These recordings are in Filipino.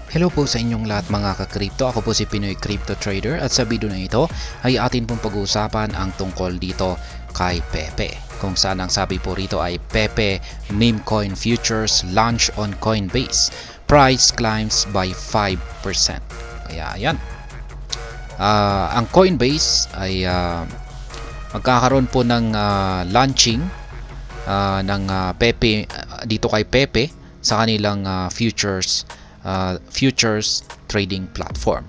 Hello po sa inyong lahat mga ka-crypto. Ako po si Pinoy Crypto Trader at sa video na ito ay atin pong pag-uusapan ang tungkol dito kay Pepe. Kung saan ang sabi po rito ay Pepe meme coin futures launch on Coinbase. Price climbs by 5%. Kaya yan. Ang Coinbase ay magkakaroon po ng launching ng Pepe dito kay Pepe sa kanilang futures trading platform.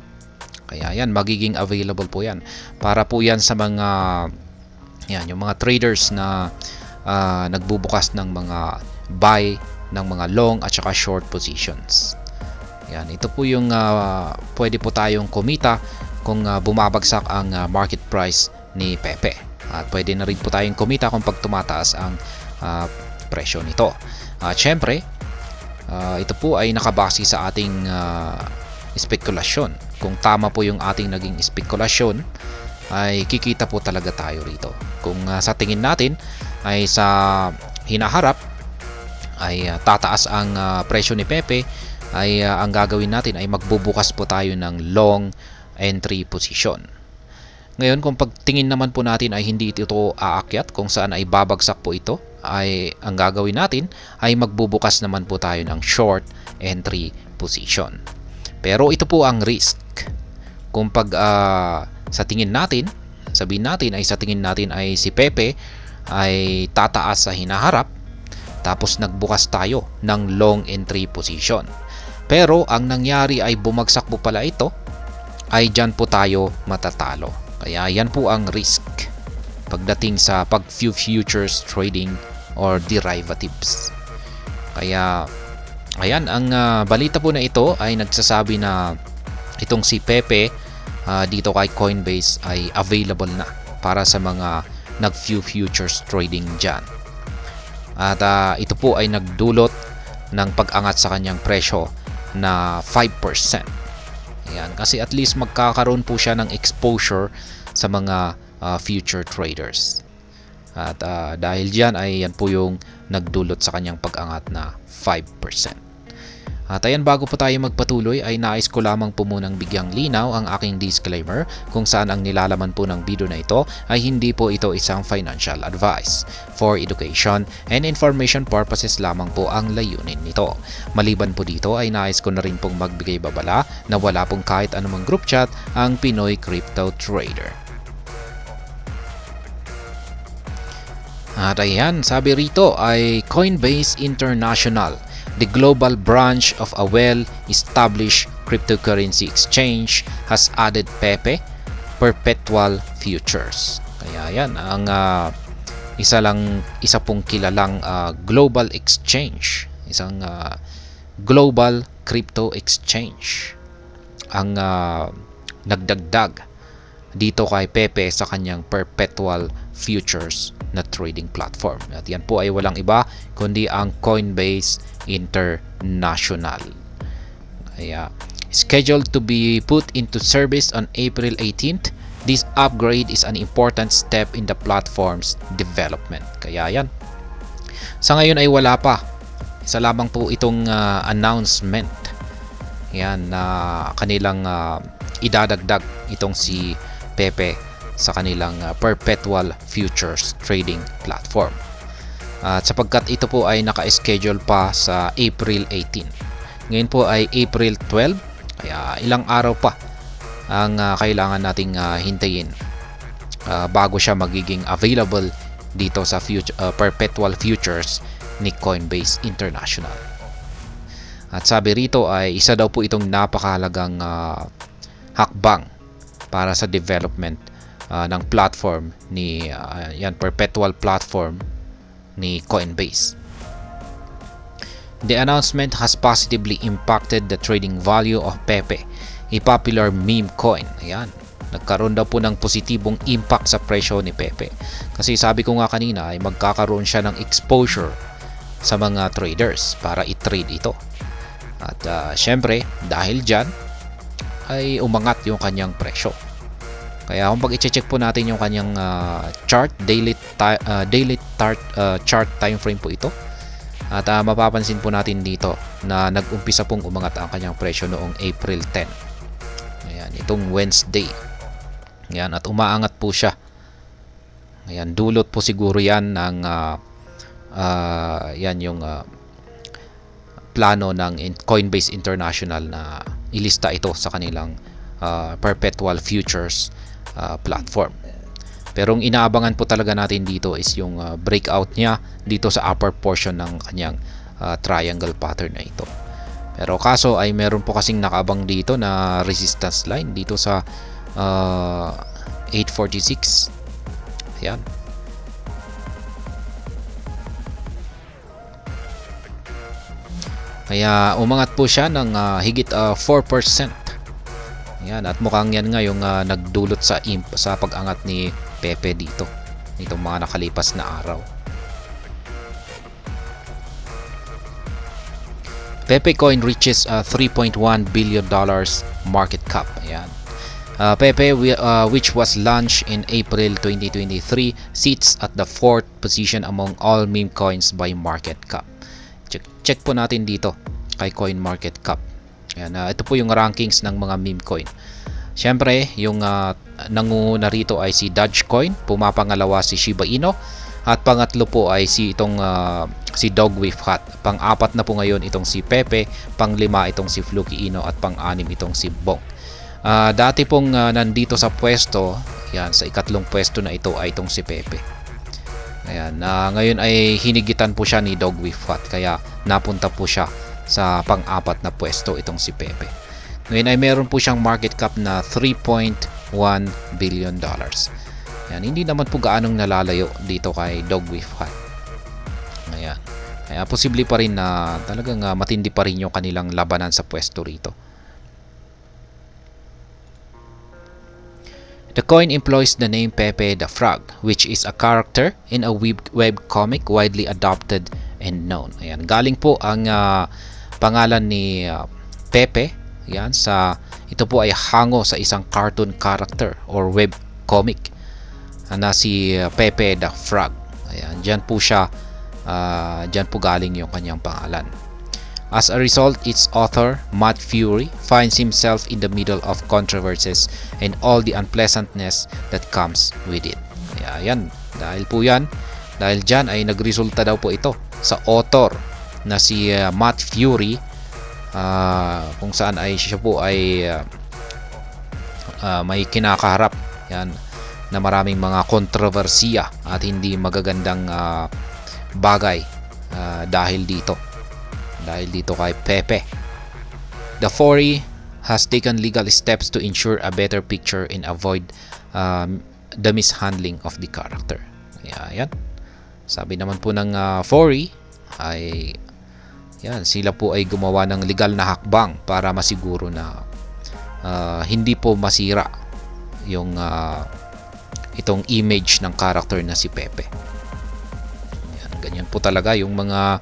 Kaya yan, magiging available po yan. Para po yan sa mga yung mga traders na nagbubukas ng mga buy, ng mga long at saka short positions. Yan, ito po yung pwede po tayong kumita kung bumabagsak ang market price ni Pepe. At pwede na rin po tayong kumita kung pag tumataas ang presyo nito. At syempre, ito po ay nakabase sa ating spekulasyon. Kung tama po yung ating naging spekulasyon, ay kikita po talaga tayo rito. Kung sa tingin natin ay sa hinaharap ay tataas ang presyo ni Pepe, ay ang gagawin natin ay magbubukas po tayo ng long entry position. Ngayon, kung pagtingin naman po natin ay hindi ito aakyat, kung saan ay babagsak po ito, ay ang gagawin natin ay magbubukas naman po tayo ng short entry position. Pero ito po ang risk. Kung pag sa tingin natin, sabihin natin ay sa tingin natin ay si Pepe ay tataas sa hinaharap, tapos nagbukas tayo ng long entry position. Pero ang nangyari ay bumagsak po pala ito, ay dyan po tayo matatalo. Kaya yan po ang risk pagdating sa pag-futures trading or derivatives. Kaya ayan, ang balita po na ito ay nagsasabi na itong si Pepe dito kay Coinbase ay available na para sa mga nag-futures trading dyan. At ito po ay nagdulot ng pag-angat sa kanyang presyo na 5%. Ayan, kasi at least magkakaroon po siya ng exposure sa mga future traders. At dahil dyan ay yan po yung nagdulot sa kanyang pag-angat na 5%. At ayan, bago po tayo magpatuloy ay nais ko lamang po munang bigyang linaw ang aking disclaimer kung saan ang nilalaman po ng video na ito ay hindi po ito isang financial advice. For education and information purposes lamang po ang layunin nito. Maliban po dito ay nais ko na rin pong magbigay babala na wala pong kahit anumang group chat ang Pinoy Crypto Trader. At ayan, sabi rito ay Coinbase International, the global branch of a well-established cryptocurrency exchange, has added Pepe perpetual futures. Kaya yan, ang isa pong kilalang global exchange, isang global crypto exchange ang nagdagdag dito kay Pepe sa kanyang perpetual futures na trading platform. At yan po ay walang iba kundi ang Coinbase International. Scheduled to be put into service on April 18th, this upgrade is an important step in the platform's development. Kaya yan. Sa ngayon ay wala pa. Isa lamang po itong announcement. Yan na kanilang idadagdag itong si Pepe sa kanilang perpetual futures trading platform. At sapagkat ito po ay naka-schedule pa sa April 18. Ngayon po ay April 12, kaya ilang araw pa ang kailangan nating hintayin bago siya magiging available dito sa perpetual futures ni Coinbase International. At sabi rito ay isa daw po itong napakahalagang hakbang para sa development ng platform ni perpetual platform ni Coinbase. The announcement has positively impacted the trading value of Pepe, a popular meme coin. Ayan, nagkaroon daw po ng positibong impact sa presyo ni Pepe. Kasi sabi ko nga kanina ay magkakaroon siya ng exposure sa mga traders para i-trade ito. At syempre, dahil dyan ay umangat yung kanyang presyo. Kaya kung pag i-check po natin yung kanyang chart, daily chart time frame po ito, At mapapansin po natin dito na nag-umpisa pong umangat ang kanyang presyo noong April 10. Ayan, itong Wednesday. Ayan, at umaangat po siya. Ayan, dulot po siguro yan ng yan yung plano ng Coinbase International na ilista ito sa kanilang perpetual futures platform. Pero ang inaabangan po talaga natin dito is yung breakout niya dito sa upper portion ng kanyang triangle pattern na ito. Pero kaso ay meron po kasing nakaabang dito na resistance line dito sa 846. Ayan. Kaya umangat po siya ng higit 4%. Ayan, at mukhang yan nga yung nagdulot sa pag-angat ni Pepe dito nitong mga nakalipas na araw. Pepe coin reaches $3.1 billion market cap. Ayan. Pepe, which was launched in April 2023, sits at the 4th position among all meme coins by market cap. Check po natin dito kay CoinMarketCap. Ayan, ito po yung rankings ng mga meme coin. Siyempre, yung nangunguna rito ay si Dogecoin, pumapangalawa si Shiba Inu, at pangatlo po ay si Dogwifhat. Pang-apat na po ngayon itong si Pepe, pang-lima itong si Fluky Ino, at pang-anim itong si Bonk. Dati pong nandito sa pwesto, yan, sa ikatlong pwesto na ito ay itong si Pepe. Ayan, ngayon ay hinigitan po siya ni Dogwifhat, kaya napunta po siya sa pang-apat na pwesto itong si Pepe. Ngayon ay meron po siyang market cap na $3.1 billion. Ayan, hindi naman po gaanong nalalayo dito kay Dogwifhat. Ayan. Kaya posible pa rin na talagang matindi pa rin yung kanilang labanan sa pwesto rito. The coin employs the name Pepe the Frog, which is a character in a web comic widely adopted and known. Ayan, galing po ang pangalan ni Pepe. Ayan, ito po ay hango sa isang cartoon character or web comic na si Pepe the Frog. Ayan, diyan po galing yung kanyang pangalan. As a result, its author, Matt Fury, finds himself in the middle of controversies and all the unpleasantness that comes with it. Ayan, dahil dyan ay nagresulta daw po ito sa author na si Matt Fury, kung saan ay siya po ay may kinakaharap yan na maraming mga kontrobersiya at hindi magagandang bagay dahil dito kay Pepe. The Fury has taken legal steps to ensure a better picture and avoid the mishandling of the character. Ayan. Sabi naman po ng Fury ay yan, sila po ay gumawa ng legal na hakbang para masiguro na hindi po masira yung itong image ng character na si Pepe. Yan, ganyan po talaga yung mga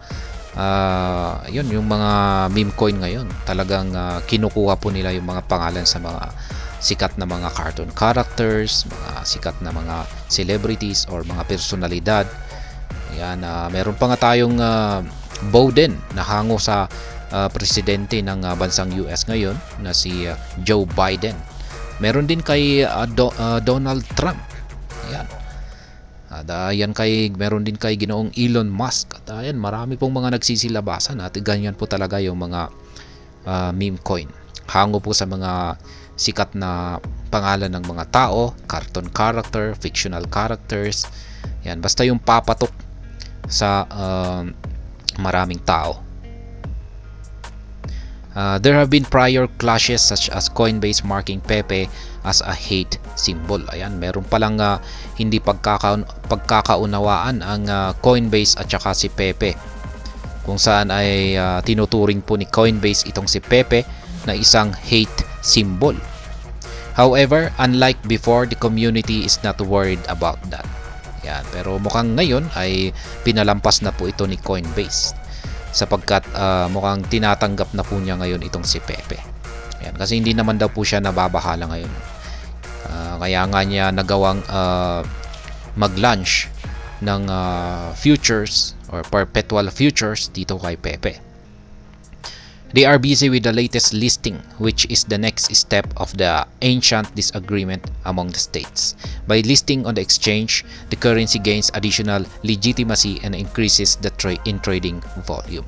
yung mga meme coin ngayon. Talagang kinukuha po nila yung mga pangalan sa mga sikat na mga cartoon characters, mga sikat na mga celebrities or mga personalidad. Yan, meron pa nga tayong Biden na hango sa presidente ng bansang US ngayon na si Joe Biden. Meron din kay Donald Trump. Ayan. Meron din kay Ginoong Elon Musk. At ayan, marami pong mga nagsisilabasan at ganyan po talaga yung mga meme coin. Hango po sa mga sikat na pangalan ng mga tao, cartoon character, fictional characters. Yan, basta yung papatok sa maraming tao. There have been prior clashes such as Coinbase marking Pepe as a hate symbol. Ayan, meron palang hindi pagkakaunawaan ang Coinbase at saka si Pepe, kung saan ay tinuturing po ni Coinbase itong si Pepe na isang hate symbol. However, unlike before, the community is not worried about that. Ayan, pero mukhang ngayon ay pinalampas na po ito ni Coinbase, sapagkat mukhang tinatanggap na po niya ngayon itong si Pepe. Ayan, kasi hindi naman daw po siya nababahala ngayon. Kaya nga niya nagawang mag-launch ng futures or perpetual futures dito kay Pepe. They are busy with the latest listing, which is the next step of the ancient disagreement among the states. By listing on the exchange, the currency gains additional legitimacy and increases the trading volume.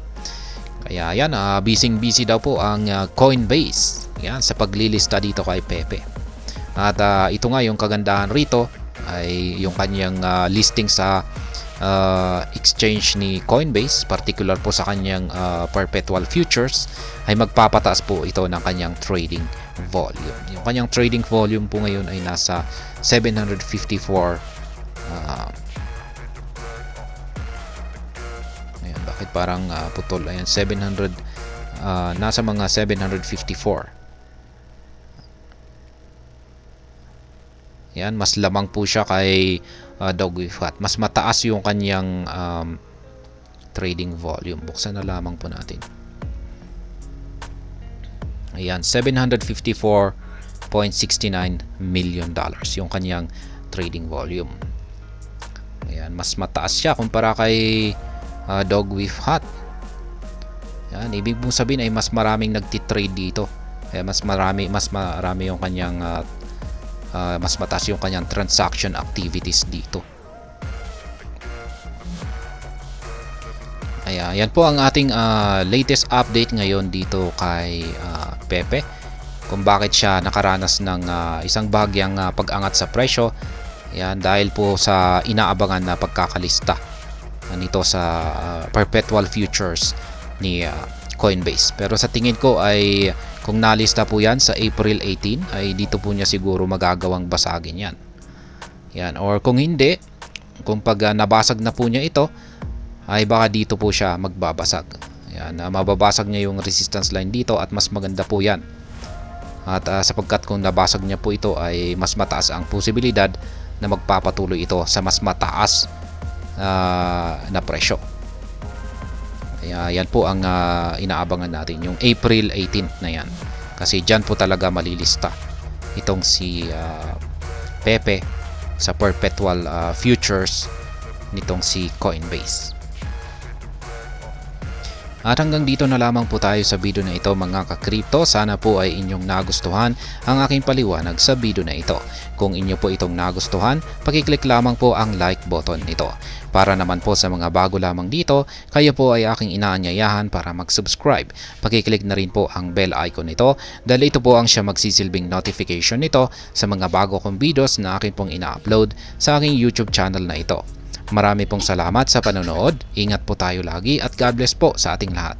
Kaya yan, busy daw po ang Coinbase yan, sa paglilista dito kay Pepe. At ito nga yung kagandahan rito ay yung kanyang listing sa exchange ni Coinbase, particular po sa kanyang perpetual futures, ay magpapataas po ito ng kanyang trading volume. Yung kanyang trading volume po ngayon ay nasa 754 ayan, bakit parang putol, ayan, 700 nasa mga 754. Yan, mas lamang po siya kay Dogwifhat. Mas mataas yung kanyang trading volume. Buksan na lamang po natin. Ayan, $754.69 million yung kanyang trading volume. Ayan, mas mataas siya kumpara kay Dogwifhat. Yan, ibig mong sabihin ay mas maraming nagtitrade dito. Kaya mas marami yung kanyang mas mataas yung kanyang transaction activities dito. Ayan, yan po ang ating latest update ngayon dito kay Pepe, kung bakit siya nakaranas ng isang bahagyang pag-angat sa presyo. Ayan, dahil po sa inaabangan na pagkakalista nito sa perpetual futures ni Coinbase. Pero sa tingin ko ay kung nalista po yan sa April 18 ay dito po niya siguro magagawang basagin yan. Yan, or kung hindi, kung pag nabasag na po niya ito ay baka dito po siya magbabasag. Yan, mababasag niya yung resistance line dito at mas maganda po yan. At sapagkat kung nabasag niya po ito ay mas mataas ang posibilidad na magpapatuloy ito sa mas mataas na presyo. Kaya yan po ang inaabangan natin, yung April 18 na yan. Kasi dyan po talaga malilista itong si Pepe sa perpetual futures nitong si Coinbase. At hanggang dito na lamang po tayo sa video na ito mga ka-crypto. Sana po ay inyong nagustuhan ang aking paliwanag sa video na ito. Kung inyo po itong nagustuhan, pakiclick lamang po ang like button nito. Para naman po sa mga bago lamang dito, kayo po ay aking inaanyayahan para mag-subscribe. Pakiclick na rin po ang bell icon nito dahil ito po ang siya magsisilbing notification nito sa mga bago kong videos na akin pong ina-upload sa aking YouTube channel na ito. Marami pong salamat sa panonood, ingat po tayo lagi at God bless po sa ating lahat.